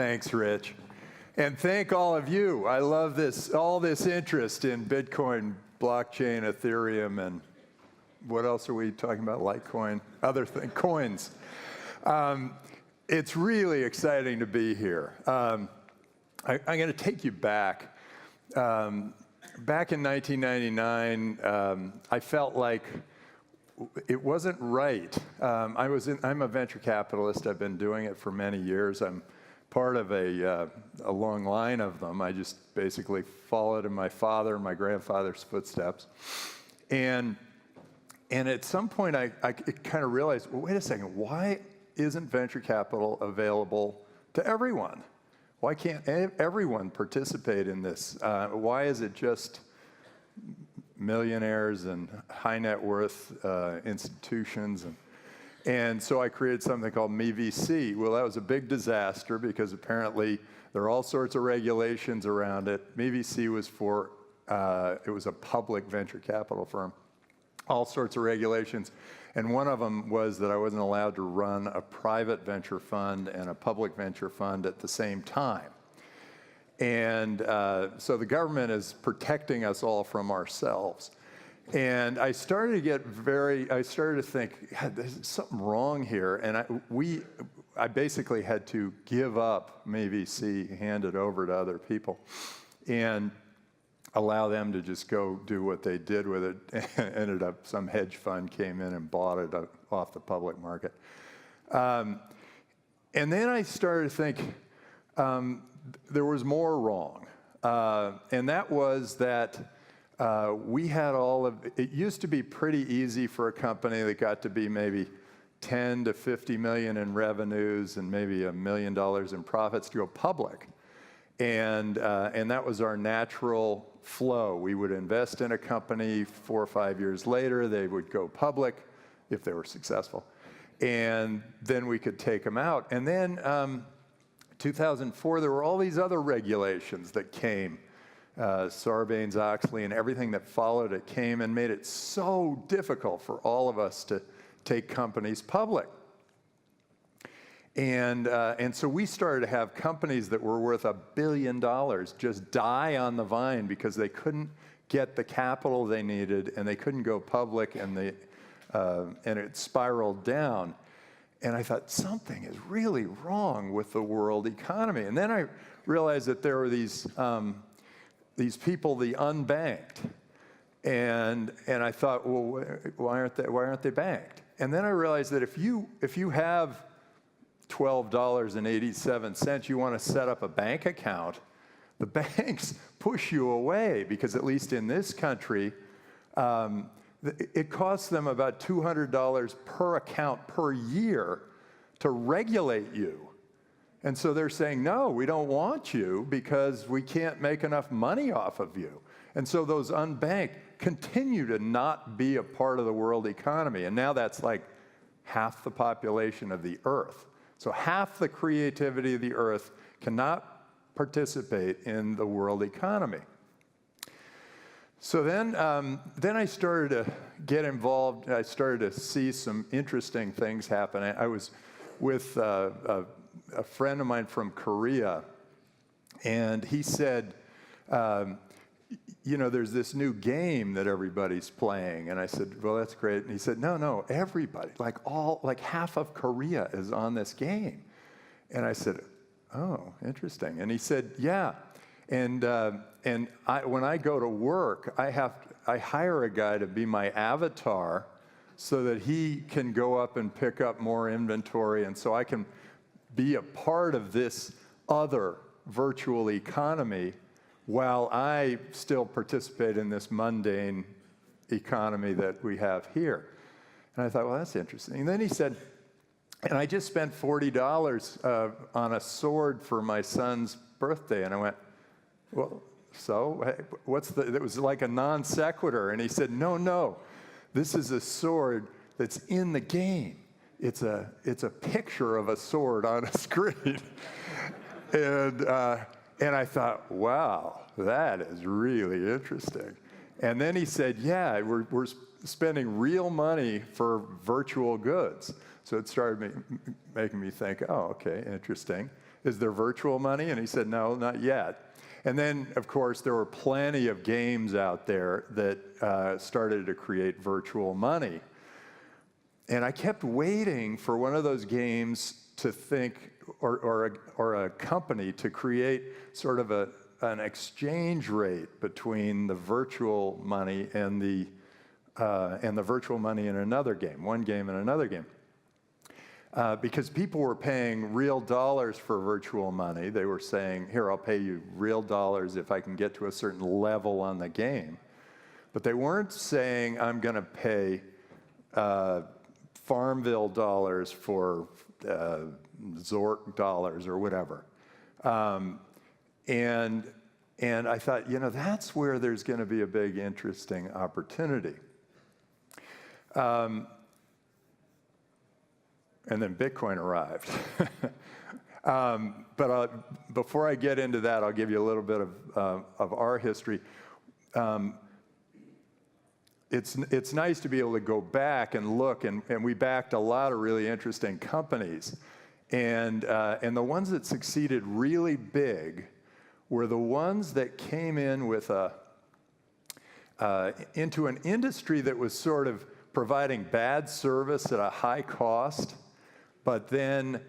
Thanks, Rich. And thank all of you. I love all this interest in Bitcoin, blockchain, Ethereum, and what else are we talking about? Litecoin, other things, coins. It's really exciting to be here. I'm going to take you back. Back in 1999, I felt like it wasn't right. I'm a venture capitalist. I've been doing it for many years. I'm part of a long line of them. I just basically followed in my father and my grandfather's footsteps. And at some point, I kind of realized, well, wait a second, why isn't venture capital available to everyone? Why can't everyone participate in this? Why is it just millionaires and high net worth institutions? And so I created something called MeVC. Well, that was a big disaster because apparently there are all sorts of regulations around it. MeVC was it was a public venture capital firm. All sorts of regulations. And one of them was that I wasn't allowed to run a private venture fund and a public venture fund at the same time. And so the government is protecting us all from ourselves. And I started to think, God, there's something wrong here. And I basically had to give up MeVC, hand it over to other people, and allow them to just go do what they did with it. Ended up, some hedge fund came in and bought it off the public market. And then I started to think there was more wrong. And that was that we had it used to be pretty easy for a company that got to be maybe 10 to 50 million in revenues and maybe $1 million in profits to go public. And that was our natural flow. We would invest in a company, 4 or 5 years later, they would go public if they were successful. And then we could take them out. And then 2004, there were all these other regulations that came. Sarbanes-Oxley and everything that followed it came and made it so difficult for all of us to take companies public. And so we started to have companies that were worth $1 billion just die on the vine because they couldn't get the capital they needed and they couldn't go public, and it spiraled down. And I thought, something is really wrong with the world economy. And then I realized that there were these people, the unbanked. And I thought, well, why aren't they banked? And then I realized that if you have $12.87, you want to set up a bank account, the banks push you away because, at least in this country, it costs them about $200 per account per year to regulate you. And so they're saying, no, we don't want you because we can't make enough money off of you. And so those unbanked continue to not be a part of the world economy. And now that's like half the population of the earth. So half the creativity of the earth cannot participate in the world economy. So then I started to get involved. I started to see some interesting things happen. I was with a friend of mine from Korea, and he said, there's this new game that everybody's playing. And I said, well, that's great. And he said, no, everybody, like half of Korea is on this game. And I said, oh, interesting. And he said, yeah. And when I go to work, I hire a guy to be my avatar so that he can go up and pick up more inventory, and so I can be a part of this other virtual economy while I still participate in this mundane economy that we have here. And I thought, well, that's interesting. And then he said, and I just spent $40 on a sword for my son's birthday. And I went, well, so it was like a non sequitur. And he said, no, this is a sword that's in the game. It's a picture of a sword on a screen. And I thought, wow, that is really interesting. And then he said, yeah, we're spending real money for virtual goods. So it started making me think, oh, okay, interesting. is there virtual money? And he said, no, not yet. And then, of course, there were plenty of games out there that started to create virtual money. And I kept waiting for one of those games to think, or a company to create sort of an exchange rate between the virtual money and the virtual money in another game, one game and another game. Because people were paying real dollars for virtual money. They were saying, here, I'll pay you real dollars if I can get to a certain level on the game. But they weren't saying, I'm going to pay Farmville dollars for Zork dollars or whatever. And I thought, that's where there's going to be a big, interesting opportunity. And then Bitcoin arrived. But before I get into that, I'll give you a little bit of our history. It's nice to be able to go back and look, and we backed a lot of really interesting companies. And the ones that succeeded really big were the ones that came in with into an industry that was sort of providing bad service at a high cost, but then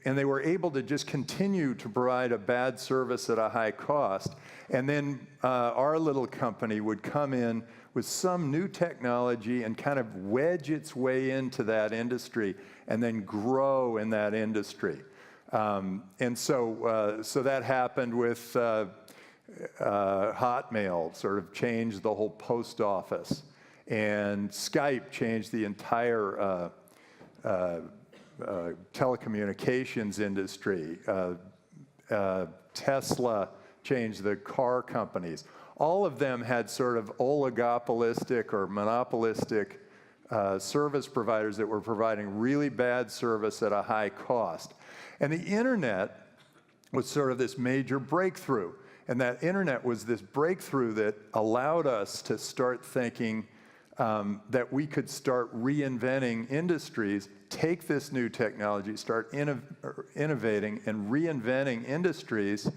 they were able to just continue to provide a bad service at a high cost. And then our little company would come in with some new technology and kind of wedge its way into that industry and then grow in that industry. And so that happened with Hotmail, sort of changed the whole post office. And Skype changed the entire telecommunications industry. Tesla changed the car companies. All of them had sort of oligopolistic or monopolistic service providers that were providing really bad service at a high cost. And the internet was sort of this major breakthrough. And that internet was this breakthrough that allowed us to start thinking that we could start reinventing industries, take this new technology, start innovating and reinventing industries,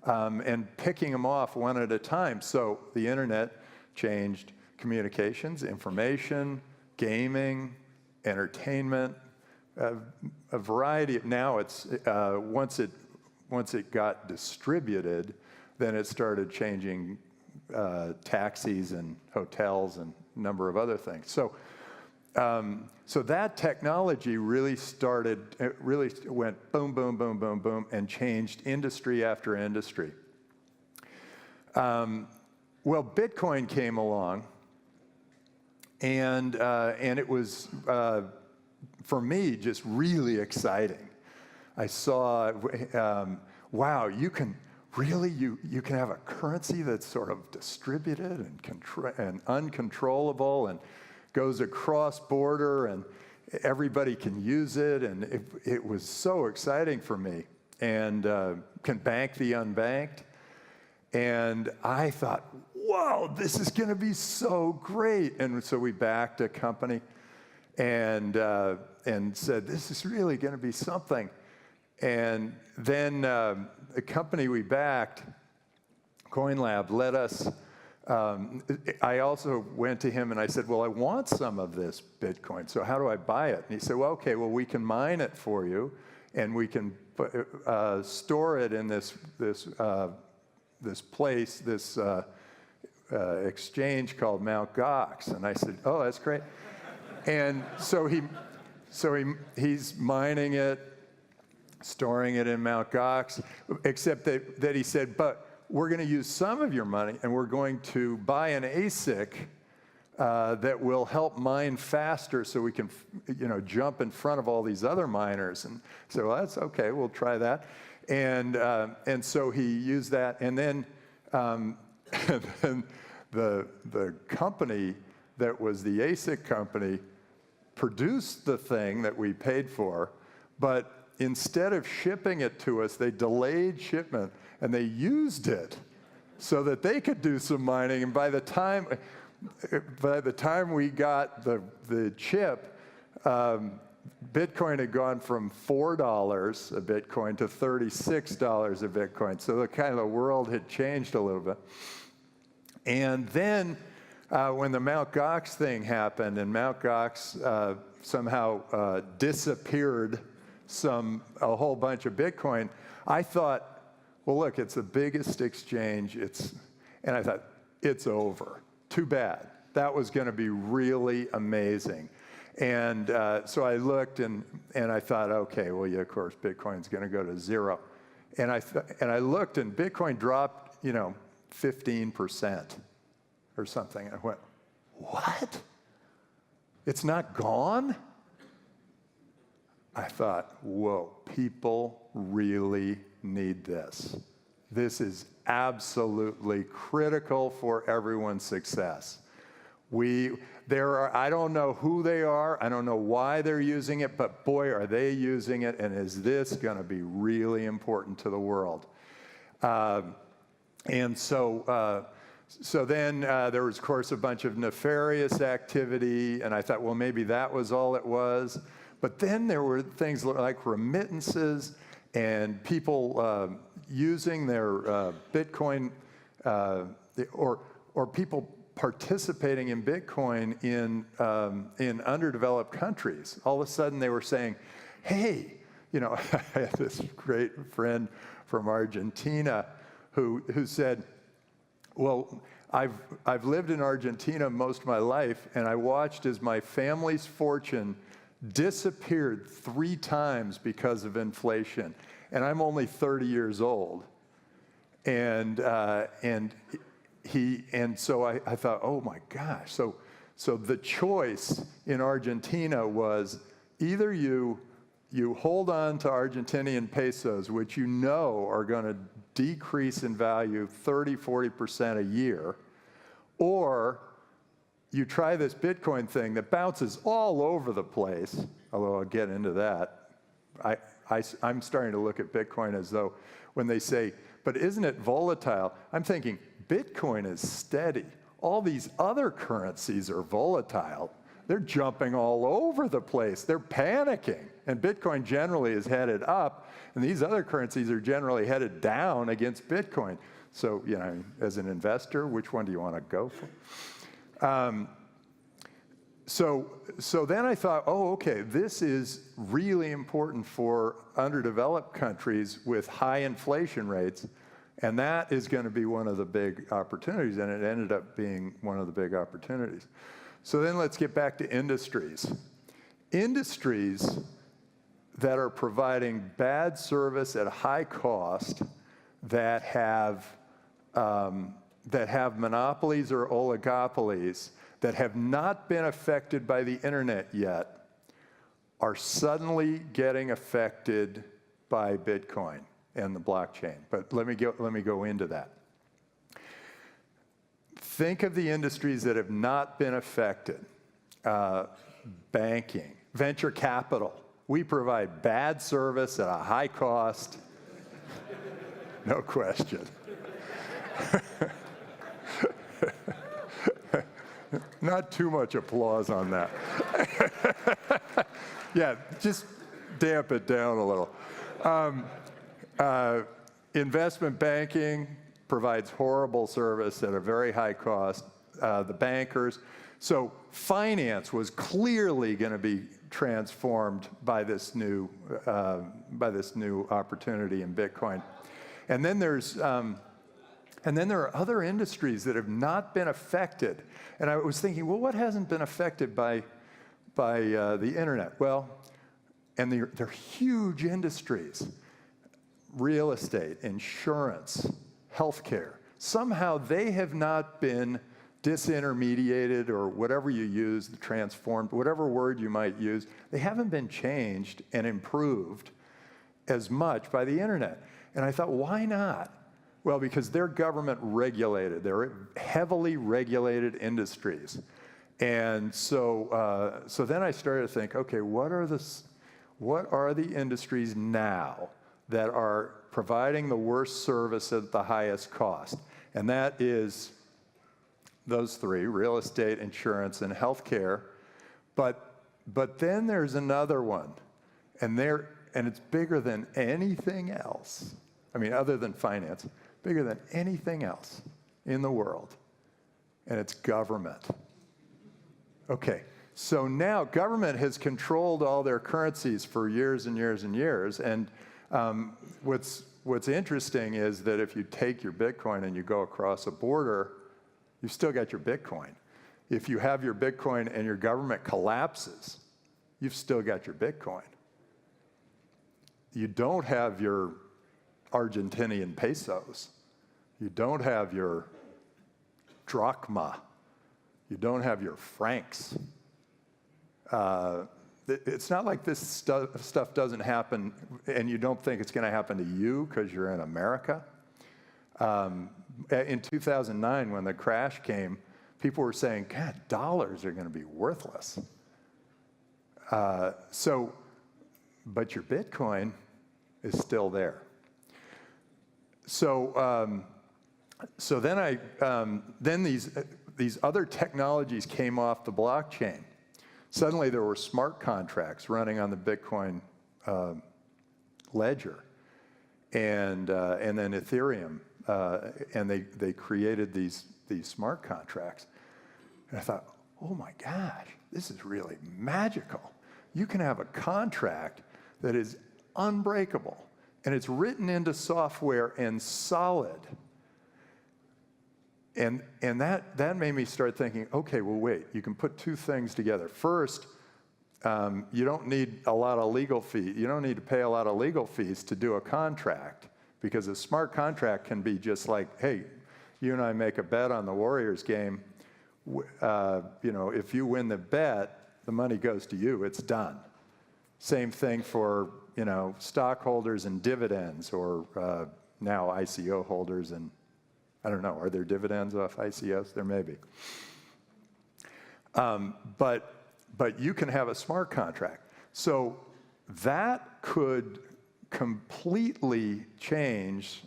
and picking them off one at a time. So the internet changed communications, information, gaming, entertainment, a variety of, now it's, once it got distributed, then it started changing taxis and hotels and a number of other things. So that technology really started, it really went boom, boom, boom, boom, boom, and changed industry after industry. Well, Bitcoin came along, and it was, for me, just really exciting. I saw, wow, you can really, you can have a currency that's sort of distributed and uncontrollable and goes across border, and everybody can use it, and it was so exciting for me. And can bank the unbanked. And I thought, whoa, this is going to be so great. And so we backed a company and said, this is really going to be something. And then the company we backed, CoinLab, let us, I also went to him and I said, well, I want some of this Bitcoin, so how do I buy it? And he said, well, okay, well, we can mine it for you, and we can store it in this place, this exchange called Mt. Gox. And I said, oh, that's great. And so he's mining it, storing it in Mt. Gox, except that he said, but we're going to use some of your money, and we're going to buy an ASIC that will help mine faster so we can, jump in front of all these other miners. And so, well, that's okay, we'll try that. And so he used that, and then, the company that was the ASIC company produced the thing that we paid for, but instead of shipping it to us, they delayed shipment, and they used it so that they could do some mining. And by the time we got the chip, Bitcoin had gone from $4 a Bitcoin to $36 a Bitcoin. So the world had changed a little bit. And then when the Mt. Gox thing happened, and Mt. Gox somehow disappeared a whole bunch of Bitcoin, I thought, well, look, it's the biggest exchange. And I thought, it's over. Too bad. That was going to be really amazing. And so I looked, and I thought, okay, well, yeah, of course, Bitcoin's going to go to zero. And I looked, and Bitcoin dropped, 15% or something. I went, what? It's not gone? I thought, whoa, people really need this. This is absolutely critical for everyone's success. I don't know who they are, I don't know why they're using it, but boy, are they using it, and is this going to be really important to the world? And so then there was, of course, a bunch of nefarious activity, and I thought, well, maybe that was all it was. But then there were things like remittances and people using their Bitcoin, or people participating in Bitcoin in underdeveloped countries. All of a sudden, they were saying, "Hey, I had this great friend from Argentina who said, well, I've lived in Argentina most of my life, and I watched as my family's fortune disappeared 3 times because of inflation, and I'm only 30 years old." And so I thought, oh my gosh. So the choice in Argentina was either you hold on to Argentinian pesos, which you know are going to decrease in value 30-40% a year, or you try this Bitcoin thing that bounces all over the place, although I'll get into that. I'm starting to look at Bitcoin as though when they say, but isn't it volatile? I'm thinking, Bitcoin is steady. All these other currencies are volatile. They're jumping all over the place. They're panicking. And Bitcoin generally is headed up, and these other currencies are generally headed down against Bitcoin. So, as an investor, which one do you want to go for? So then I thought, oh, okay, this is really important for underdeveloped countries with high inflation rates, and that is going to be one of the big opportunities, and it ended up being one of the big opportunities. So then let's get back to industries. Industries that are providing bad service at a high cost, that have monopolies or oligopolies, that have not been affected by the internet yet, are suddenly getting affected by Bitcoin and the blockchain. But let me go into that. Think of the industries that have not been affected. Banking, venture capital. We provide bad service at a high cost. No question. Not too much applause on that. Yeah, just damp it down a little. Investment banking provides horrible service at a very high cost. The bankers. So finance was clearly going to be transformed by this new opportunity in Bitcoin. And then there are other industries that have not been affected. And I was thinking, well, what hasn't been affected by the internet? Well, and they're huge industries: real estate, insurance, healthcare. Somehow they have not been disintermediated, or whatever you use, transformed, whatever word you might use. They haven't been changed and improved as much by the internet. And I thought, why not? Well, because they're government regulated. They're heavily regulated industries. And so then I started to think, okay, what are the industries now that are providing the worst service at the highest cost? And that is those 3: real estate, insurance, and healthcare. But But then there's another one, and it's bigger than anything else. I mean, other than finance, bigger than anything else in the world, and it's government. Okay, so now government has controlled all their currencies for years and years and years, and what's interesting is that if you take your Bitcoin and you go across a border, you've still got your Bitcoin. If you have your Bitcoin and your government collapses, you've still got your Bitcoin. You don't have your Argentinian pesos. You don't have your drachma. You don't have your francs. It's not like this stuff doesn't happen and you don't think it's going to happen to you because you're in America. In 2009, when the crash came, people were saying, God, dollars are going to be worthless. But your Bitcoin is still there. So then these other technologies came off the blockchain. Suddenly there were smart contracts running on the Bitcoin ledger, and then Ethereum, and they created these smart contracts. And I thought, oh my gosh, this is really magical. You can have a contract that is unbreakable, and it's written into software and solid. And that made me start thinking, okay, well, wait, you can put two things together. First, you don't need a lot of legal fees. You don't need to pay a lot of legal fees to do a contract, because a smart contract can be just like, hey, you and I make a bet on the Warriors game. If you win the bet, the money goes to you. It's done. Same thing for, stockholders and dividends, or now ICO holders, and I don't know, are there dividends off ICOs? There may be. But you can have a smart contract. So that could completely change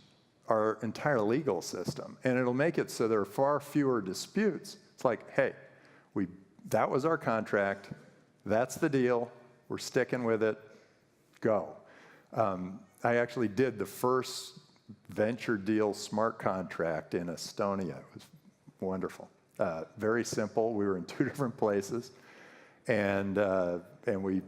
our entire legal system, and it'll make it so there are far fewer disputes. It's like, hey, that was our contract, that's the deal, we're sticking with it, go. I actually did the first venture deal smart contract in Estonia. It was wonderful, very simple. We were in two different places, and we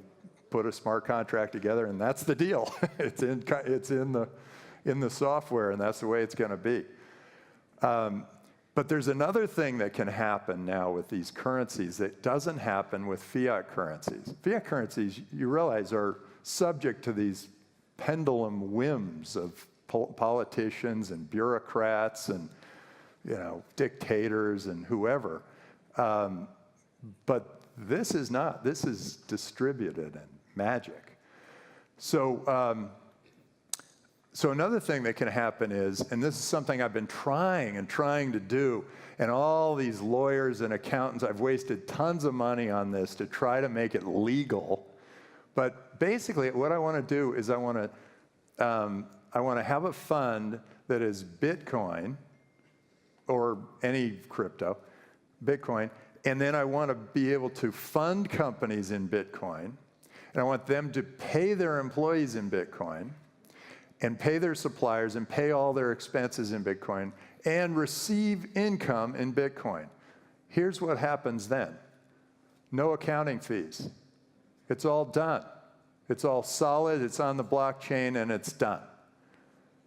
put a smart contract together, and that's the deal. It's in the software, and that's the way it's going to be. But there's another thing that can happen now with these currencies that doesn't happen with fiat currencies. Fiat currencies, you realize, are subject to these pendulum whims of politicians and bureaucrats and dictators and whoever. But this is not. This is distributed and magic. So another thing that can happen is, and this is something I've been trying to do, and all these lawyers and accountants, I've wasted tons of money on this to try to make it legal. But basically what I want to do is I want to have a fund that is Bitcoin or any crypto, Bitcoin, and then I want to be able to fund companies in Bitcoin, and I want them to pay their employees in Bitcoin and pay their suppliers and pay all their expenses in Bitcoin and receive income in Bitcoin. Here's what happens then. No accounting fees. It's all done. It's all solid, it's on the blockchain, and it's done.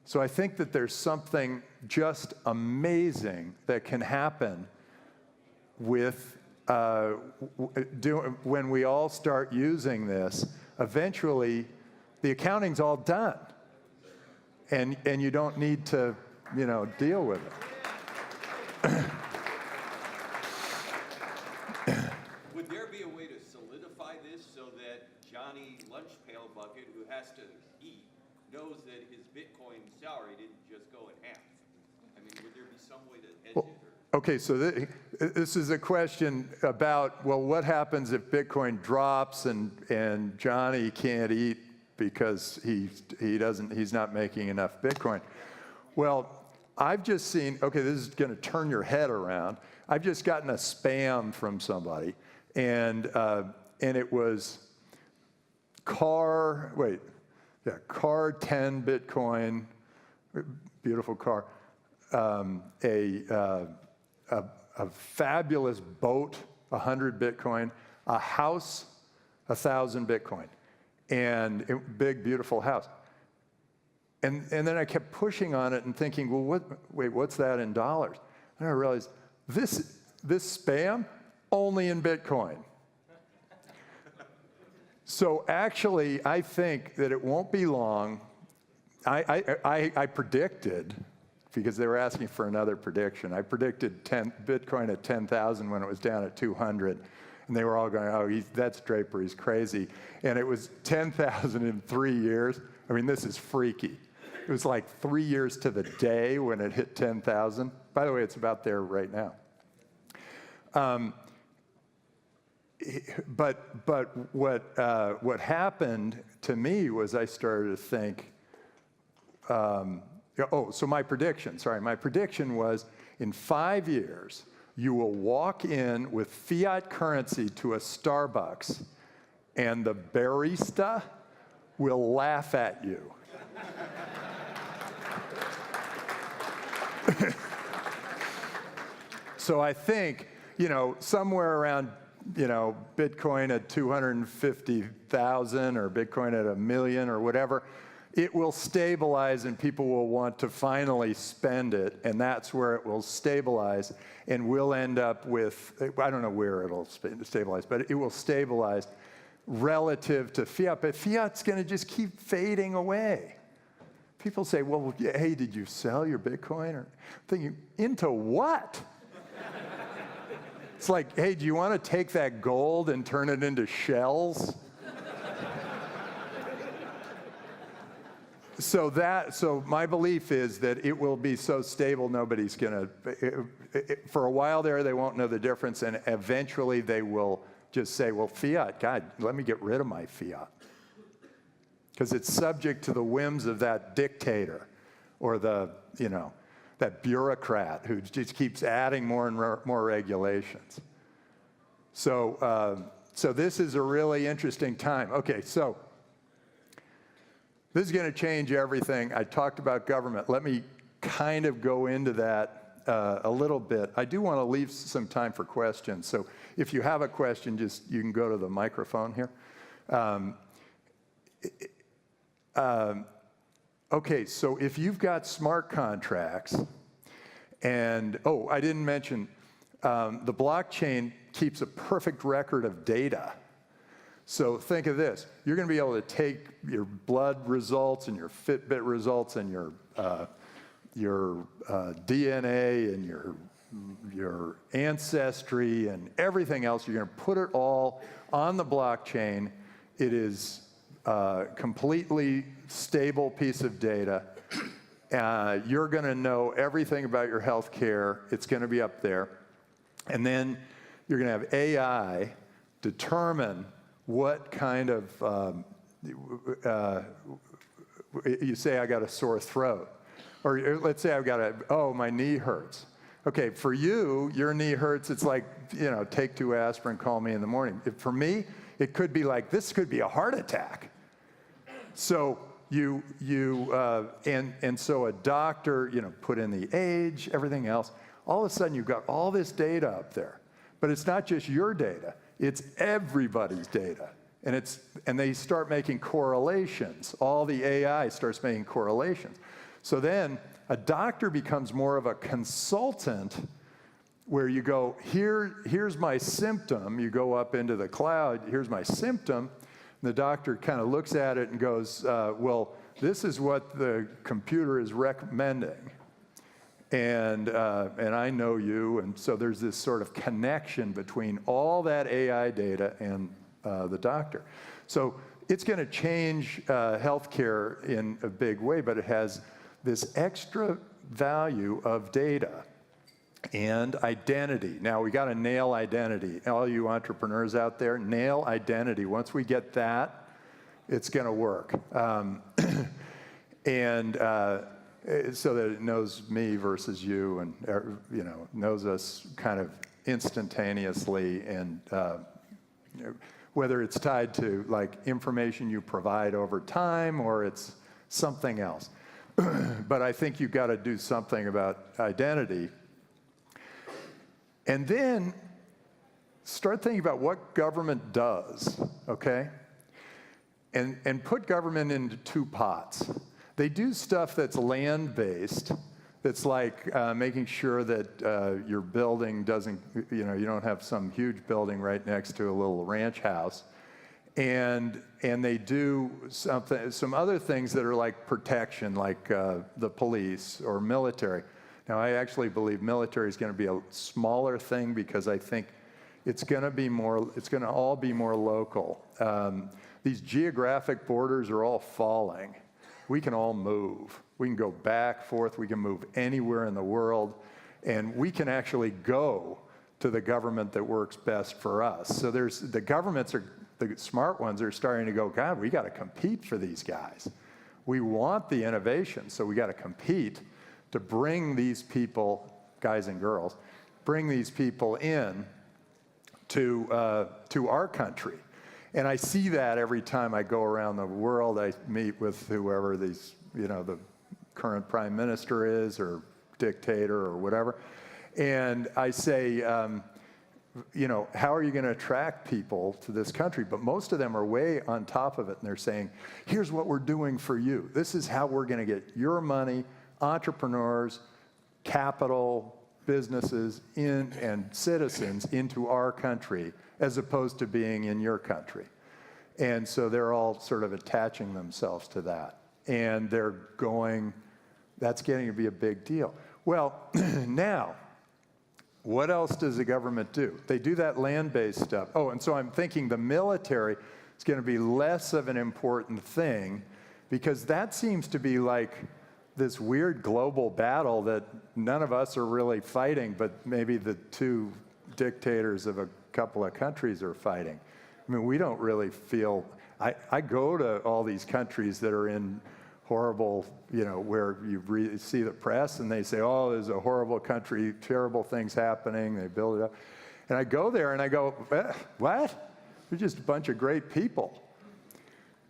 So I think that there's something just amazing that can happen with when we all start using this. Eventually, the accounting's all done, and you don't need to, deal with it. Would there be a way to solidify this so that Johnny Lunch Pail Bucket, who has to eat, knows that his Bitcoin salary didn't just go in half? I mean, would there be some way to hedge it? Or? Okay, so this is a question about, well, what happens if Bitcoin drops and Johnny can't eat because he's not making enough Bitcoin? Well, I've just seen, okay, this is going to turn your head around. I've just gotten a spam from somebody, and it was car 10 Bitcoin, beautiful car, a fabulous boat, 100 Bitcoin, a house, 1,000 Bitcoin, and a big, beautiful house. And then I kept pushing on it and thinking, well, what's that in dollars? And I realized this spam, only in Bitcoin. So actually, I think that it won't be long. I predicted, because they were asking for another prediction, I predicted Bitcoin at 10,000 when it was down at 200. And they were all going, oh, that's Draper, he's crazy. And it was 10,000 in 3 years. I mean, this is freaky. It was like 3 years to the day when it hit 10,000. By the way, it's about there right now. But what happened to me was I started to think, so my prediction was in 5 years, you will walk in with fiat currency to a Starbucks and the barista will laugh at you. So I think, somewhere around, Bitcoin at 250,000 or Bitcoin at 1 million or whatever, it will stabilize and people will want to finally spend it, and that's where it will stabilize, and we'll end up with, I don't know where it'll stabilize, but it will stabilize relative to fiat, but fiat's going to just keep fading away. People say, well, hey, did you sell your Bitcoin? Or thinking, into what? It's like, hey, do you want to take that gold and turn it into shells? So my belief is that it will be so stable, nobody's going to, for a while there, they won't know the difference, and eventually they will just say, well, fiat, God, let me get rid of my fiat. Because it's subject to the whims of that dictator or that bureaucrat who just keeps adding more and more regulations. So this is a really interesting time. Okay, so this is going to change everything. I talked about government. Let me kind of go into that a little bit. I do want to leave some time for questions. So if you have a question, you can go to the microphone here. Okay, so if you've got smart contracts, and, I didn't mention, the blockchain keeps a perfect record of data. So think of this. You're going to be able to take your blood results and your Fitbit results and your DNA and your ancestry and everything else. You're going to put it all on the blockchain. It is a completely stable piece of data. You're going to know everything about your health care. It's going to be up there. And then you're going to have AI determine what kind of, you say I got a sore throat. Or let's say I've got my knee hurts. Okay, for you, your knee hurts, it's like, take 2 aspirin, call me in the morning. For me, it could be like, this could be a heart attack. So so a doctor, put in the age, everything else. All of a sudden, you've got all this data up there. But it's not just your data. It's everybody's data. And they start making correlations. All the AI starts making correlations. So then a doctor becomes more of a consultant where you go, here's my symptom. You go up into the cloud, here's my symptom. And the doctor kind of looks at it and goes, well, this is what the computer is recommending. And I know you, and so there's this sort of connection between all that AI data and the doctor. So it's going to change healthcare in a big way, but it has this extra value of data and identity. Now, we got to nail identity. All you entrepreneurs out there, nail identity. Once we get that, it's going to work. So that it knows me versus you, and knows us kind of instantaneously. And whether it's tied to like information you provide over time or it's something else. But I think you've got to do something about identity. And then start thinking about what government does, okay? And put government into two pots. They do stuff that's land-based, that's like making sure that your building doesn't, you don't have some huge building right next to a little ranch house. And they do some other things that are like protection, like the police or military. Now, I actually believe military is going to be a smaller thing because I think it's going to all be more local. These geographic borders are all falling. We can all move. We can go back, forth. We can move anywhere in the world. And we can actually go to the government that works best for us. So the smart ones are starting to go, God, we got to compete for these guys. We want the innovation, so we got to compete to bring these people, guys and girls, bring these people in to our country. And I see that every time I go around the world. I meet with whoever the current prime minister is or dictator or whatever. And I say, how are you going to attract people to this country? But most of them are way on top of it. And they're saying, here's what we're doing for you. This is how we're going to get your money, entrepreneurs, capital, businesses and citizens into our country as opposed to being in your country. And so they're all sort of attaching themselves to that. And they're going, that's getting to be a big deal. Well, now, what else does the government do? They do that land-based stuff. Oh, and so I'm thinking the military is going to be less of an important thing because that seems to be like this weird global battle that none of us are really fighting, but maybe the two dictators of a couple of countries are fighting. I mean, we don't really feel, I go to all these countries that are in horrible, where you see the press and they say, oh, there's a horrible country, terrible things happening, they build it up. And I go there and I go, what? They're just a bunch of great people.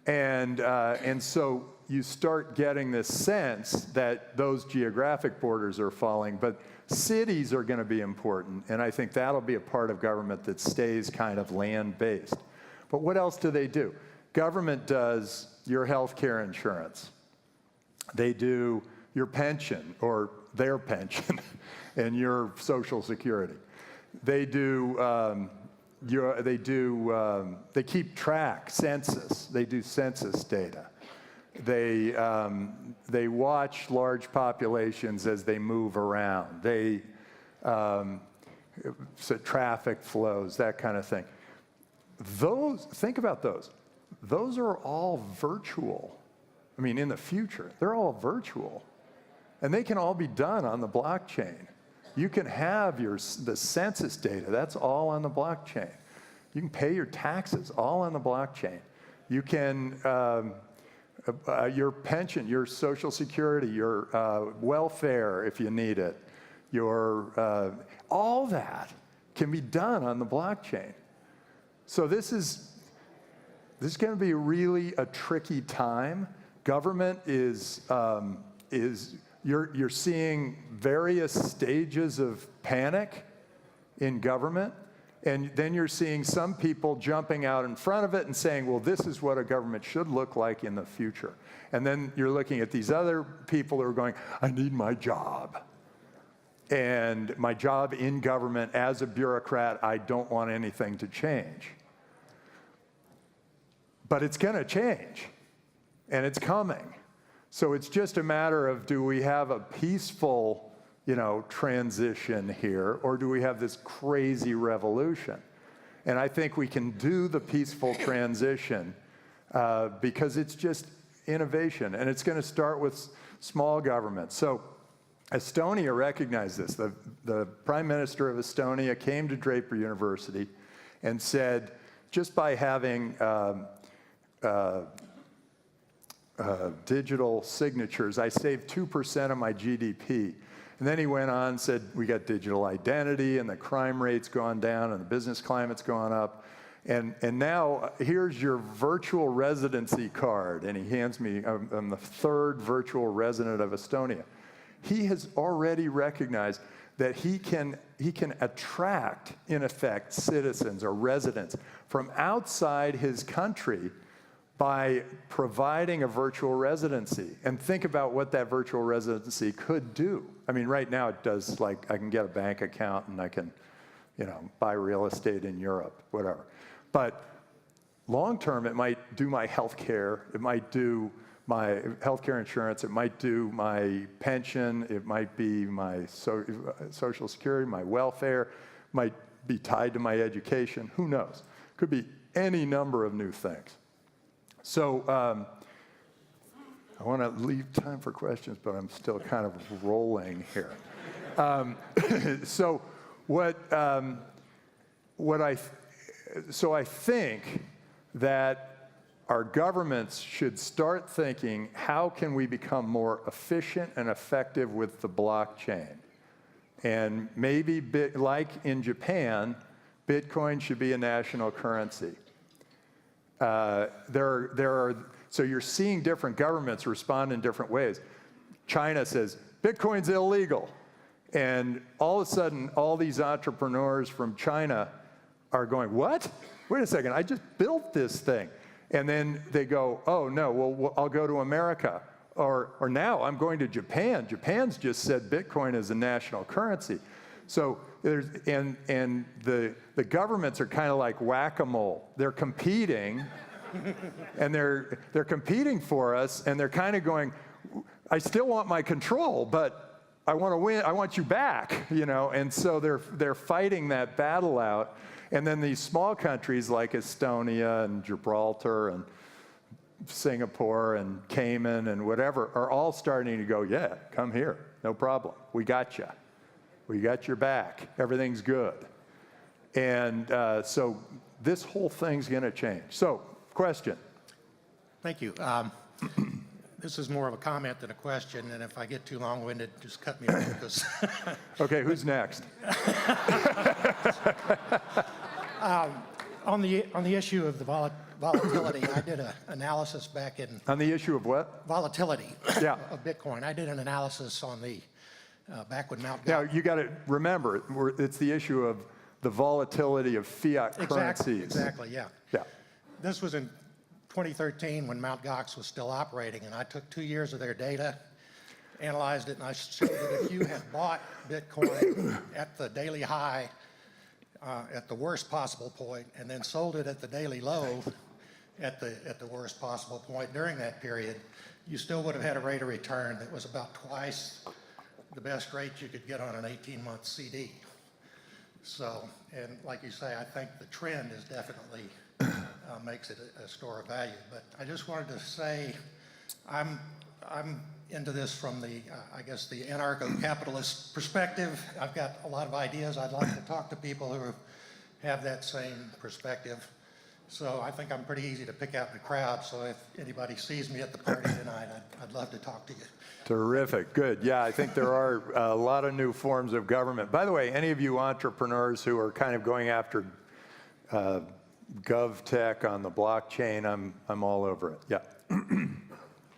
And so you start getting this sense that those geographic borders are falling, but cities are going to be important, and I think that'll be a part of government that stays kind of land-based. But what else do they do? Government does your health care insurance. They do your pension, or their pension, and your Social Security. They keep track, census. They do census data. They watch large populations as they move around. They so traffic flows, that kind of thing. Think about those. Those are all virtual. I mean, in the future, they're all virtual. And they can all be done on the blockchain. You can have the census data, that's all on the blockchain. You can pay your taxes, all on the blockchain. You can, your pension, your Social Security, your welfare, if you need it, all that can be done on the blockchain. So this is going to be really a tricky time. Government you're seeing various stages of panic in government, and then you're seeing some people jumping out in front of it and saying, well, this is what a government should look like in the future. And then you're looking at these other people who are going, I need my job. And my job in government as a bureaucrat, I don't want anything to change. But it's going to change, and it's coming. So it's just a matter of, do we have a peaceful, transition here, or do we have this crazy revolution? And I think we can do the peaceful transition because it's just innovation, and it's going to start with small government. So Estonia recognized this. The Prime Minister of Estonia came to Draper University and said, just by having digital signatures, I saved 2% of my GDP. And then he went on and said, we got digital identity, and the crime rate's gone down, and the business climate's gone up. And now here's your virtual residency card. And he hands me, I'm the third virtual resident of Estonia. He has already recognized that he can attract, in effect, citizens or residents from outside his country by providing a virtual residency. And think about what that virtual residency could do. I mean, right now it does, like, I can get a bank account and I can, buy real estate in Europe, whatever. But long term, it might do my health care, it might do my healthcare insurance, it might do my pension, it might be my Social Security, my welfare, might be tied to my education, who knows? Could be any number of new things. So I want to leave time for questions, but I'm still kind of rolling here. So I think that our governments should start thinking, how can we become more efficient and effective with the blockchain? And maybe, like in Japan, Bitcoin should be a national currency. So you're seeing different governments respond in different ways. China says, Bitcoin's illegal. And all of a sudden, all these entrepreneurs from China are going, what? Wait a second, I just built this thing. And then they go, oh no, well, I'll go to America. Or now I'm going to Japan. Japan's just said Bitcoin is a national currency. So the governments are kind of like whack-a-mole. They're competing, and they're competing for us, and they're kind of going, I still want my control, but I want to win. I want you back, And so they're fighting that battle out. And then these small countries like Estonia and Gibraltar and Singapore and Cayman and whatever are all starting to go, yeah, come here, no problem. We got you. We got your back. Everything's good. And so this whole thing's going to change. So, question. Thank you. This is more of a comment than a question, and if I get too long-winded, just cut me off. Because Okay, who's next? on the issue of the volatility, I did an analysis back in... On the issue of what? Volatility Yeah. of Bitcoin. I did an analysis on the, back when Mt. Now, you got to remember, it's the issue of the volatility of fiat currencies. Exactly, yeah. Yeah. This was in 2013 when Mt. Gox was still operating, and I took 2 years of their data, analyzed it, and I showed that if you had bought Bitcoin at the daily high, at the worst possible point, and then sold it at the daily low at the worst possible point during that period, you still would have had a rate of return that was about twice the best rate you could get on an 18-month CD. So, and like you say, I think the trend is definitely makes it a store of value. But I just wanted to say, I'm into this from the, I guess, the anarcho-capitalist perspective. I've got a lot of ideas. I'd like to talk to people who have that same perspective. So I think I'm pretty easy to pick out in the crowd. So if anybody sees me at the party tonight, I'd love to talk to you. Terrific, good. Yeah, I think there are a lot of new forms of government. By the way, any of you entrepreneurs who are kind of going after GovTech on the blockchain, I'm all over it. Yeah.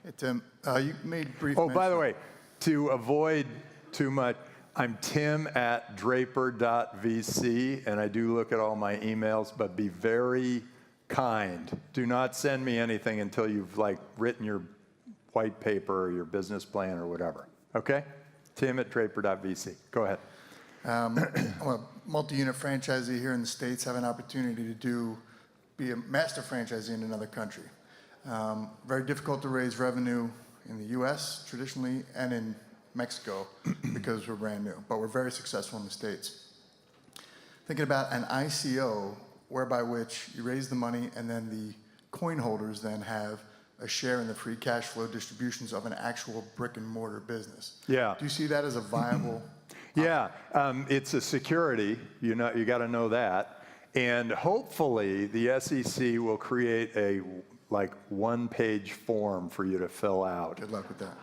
Hey, Tim, you made brief Oh, by the way, to avoid too much, I'm tim@draper.vc, and I do look at all my emails, but be very kind. Do not send me anything until you've written your white paper or your business plan or whatever. Okay? tim@draper.vc. Go ahead. I'm a multi-unit franchisee here in the States, have an opportunity to be a master franchisee in another country. Very difficult to raise revenue in the U.S. traditionally and in Mexico because we're brand new, but we're very successful in the States. Thinking about an ICO whereby which you raise the money and then the coin holders then have a share in the free cash flow distributions of an actual brick and mortar business. Yeah. Do you see that as a viable? Yeah, it's a security. You got to know that. And hopefully the SEC will create a one-page form for you to fill out. Good luck with that.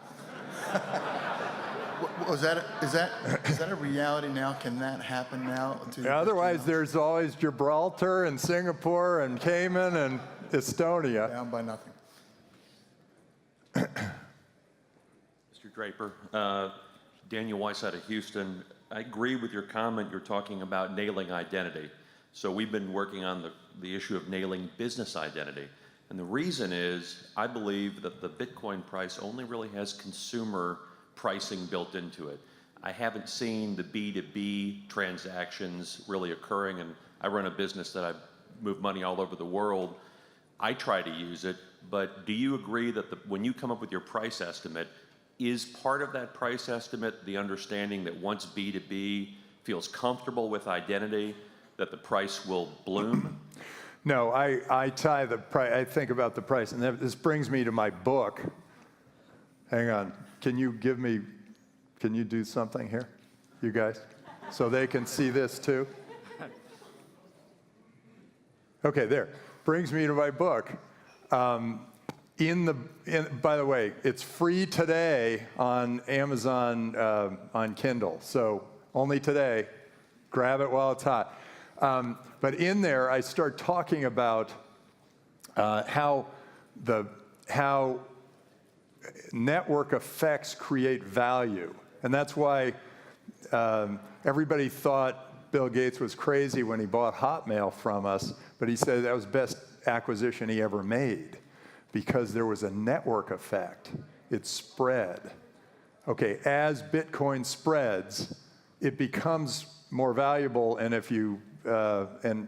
Is that a reality now? Can that happen now? Otherwise, there's always Gibraltar and Singapore and Cayman and Estonia. Down by nothing. Mr. Draper, Daniel Weiss out of Houston. I agree with your comment. You're talking about nailing identity. So we've been working on the issue of nailing business identity. And the reason is, I believe that the Bitcoin price only really has consumer pricing built into it. I haven't seen the B2B transactions really occurring, and I run a business that I move money all over the world. I try to use it, but do you agree that when you come up with your price estimate, is part of that price estimate the understanding that once B2B feels comfortable with identity, that the price will bloom? No, I tie the price. I think about the price, and this brings me to my book. Hang on. Can you do something here, you guys, so they can see this too? Okay, there. Brings me to my book. By the way, it's free today on Amazon on Kindle. So only today. Grab it while it's hot. But in there, I start talking about how network effects create value. And that's why everybody thought Bill Gates was crazy when he bought Hotmail from us, but he said that was the best acquisition he ever made because there was a network effect. It spread. Okay, as Bitcoin spreads, it becomes more valuable, and if you the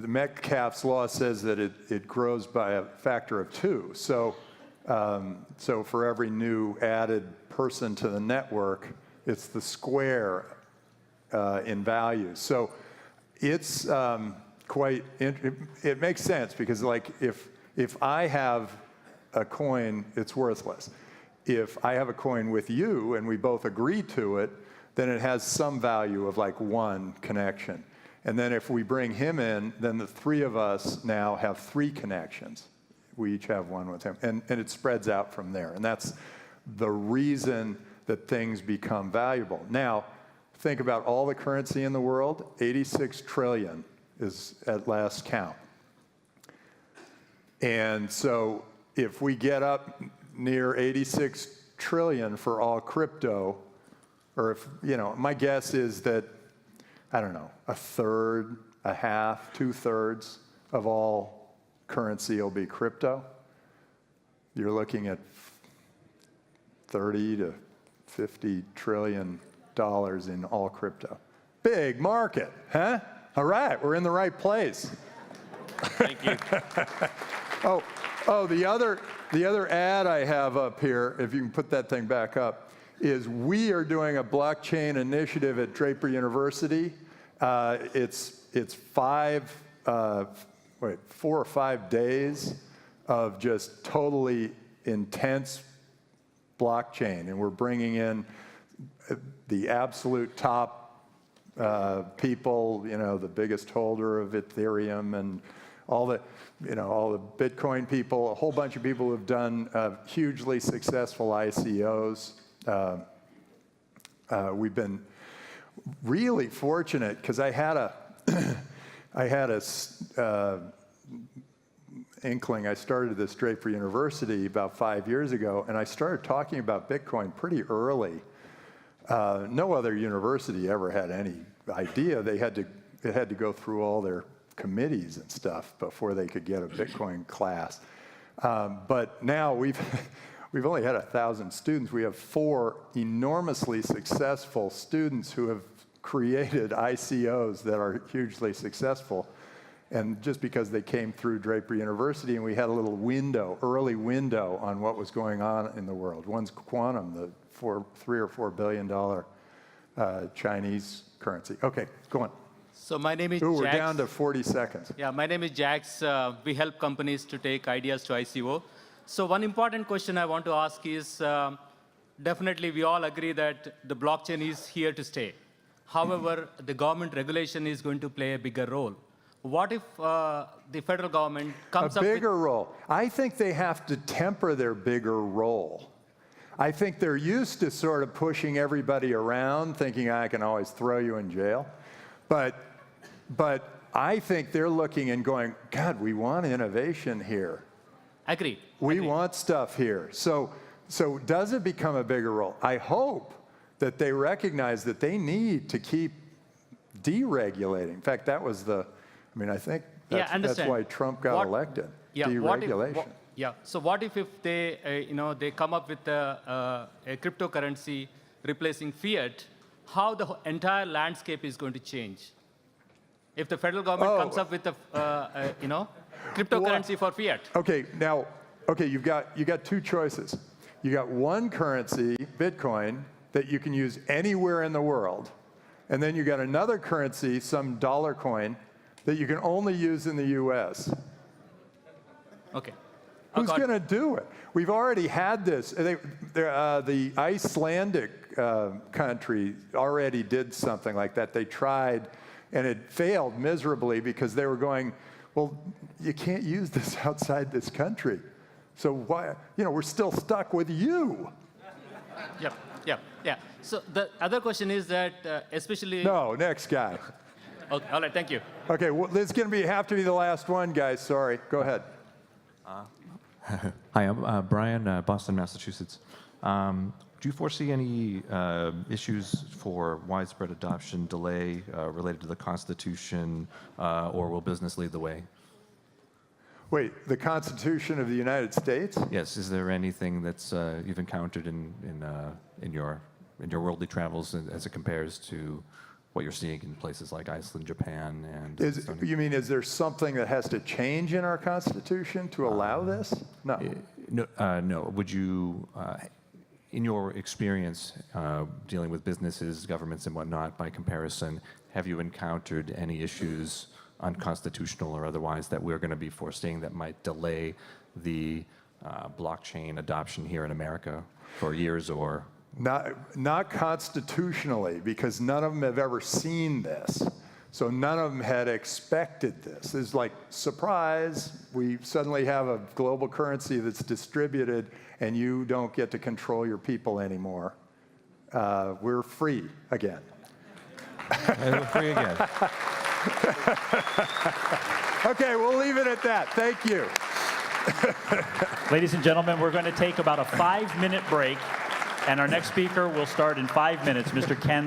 Metcalfe's law says that it grows by a factor of 2. So for every new added person to the network, it's the square in value. So it's it makes sense because, like, if I have a coin, it's worthless. If I have a coin with you and we both agree to it, then it has some value of like 1 connection. And then if we bring him in, then the 3 of us now have 3 connections. We each have 1 with him. And it spreads out from there. And that's the reason that things become valuable. Now, think about all the currency in the world. 86 trillion is at last count. And so if we get up near 86 trillion for all crypto, or if, my guess is that, I don't know, 1/3, 1/2, 2/3 of all currency will be crypto. You're looking at $30 to $50 trillion in all crypto. Big market, huh? All right, we're in the right place. Thank you. The other ad I have up here, if you can put that thing back up, is we are doing a blockchain initiative at Draper University. It's 4 or 5 days of just totally intense blockchain, and we're bringing in the absolute top people, the biggest holder of Ethereum and all the Bitcoin people, a whole bunch of people who've done hugely successful ICOs. We've been really fortunate because I had a inkling. I started this Draper University about 5 years ago, and I started talking about Bitcoin pretty early. No other university ever had any idea. It had to go through all their committees and stuff before they could get a Bitcoin class. But now we've only had 1,000 students. We have 4 enormously successful students who have created ICOs that are hugely successful. And just because they came through Draper University, and we had a little early window on what was going on in the world. One's Quantum, the $3 or $4 billion Chinese currency. Okay, go on. So my name is Ooh, we're Jax. down to 40 seconds. Yeah, my name is Jax. We help companies to take ideas to ICO. So one important question I want to ask is, definitely we all agree that the blockchain is here to stay. However, the government regulation is going to play a bigger role. What if the federal government comes up with... A bigger role. I think they have to temper their bigger role. I think they're used to sort of pushing everybody around, thinking I can always throw you in jail. But I think they're looking and going, God, we want innovation here. Agreed. We Agreed. want stuff here. So does it become a bigger role? I hope that they recognize that they need to keep deregulating. In fact, that was I think that's understand. why Trump got elected. Deregulation. So what if they, they come up with a cryptocurrency replacing fiat? How the entire landscape is going to change? If the federal government comes up with a, cryptocurrency for fiat. Okay, now, you got two choices. You got one currency, Bitcoin, that you can use anywhere in the world, and then you got another currency, some dollar coin, that you can only use in the U.S. Okay. Who's going to do it? We've already had this. The Icelandic country already did something like that. They tried, and it failed miserably because they were going, well, you can't use this outside this country. So why, we're still stuck with you. Yeah. So the other question is that, especially... No, next guy. Okay, all right, thank you. Okay, well, this is going to have to be the last one, guys. Sorry. Go ahead. Hi, I'm Brian, Boston, Massachusetts. Do you foresee any issues for widespread adoption delay related to the Constitution, or will business lead the way? Wait, the Constitution of the United States? Yes. Is there anything that's you've encountered in your worldly travels as it compares to what you're seeing in places like Iceland, Japan, and Estonia? You mean, is there something that has to change in our Constitution to allow this? No. No. Would you, in your experience dealing with businesses, governments, and whatnot, by comparison, have you encountered any issues, unconstitutional or otherwise, that we're going to be foreseeing that might delay the blockchain adoption here in America for years or? Not constitutionally, because none of them have ever seen this. So none of them had expected this. It's like, surprise, we suddenly have a global currency that's distributed and you don't get to control your people anymore. We're free again. We're free again. Okay, we'll leave it at that. Thank you. Ladies and gentlemen, we're going to take about a 5-minute break, and our next speaker will start in 5 minutes, Mr. Ken.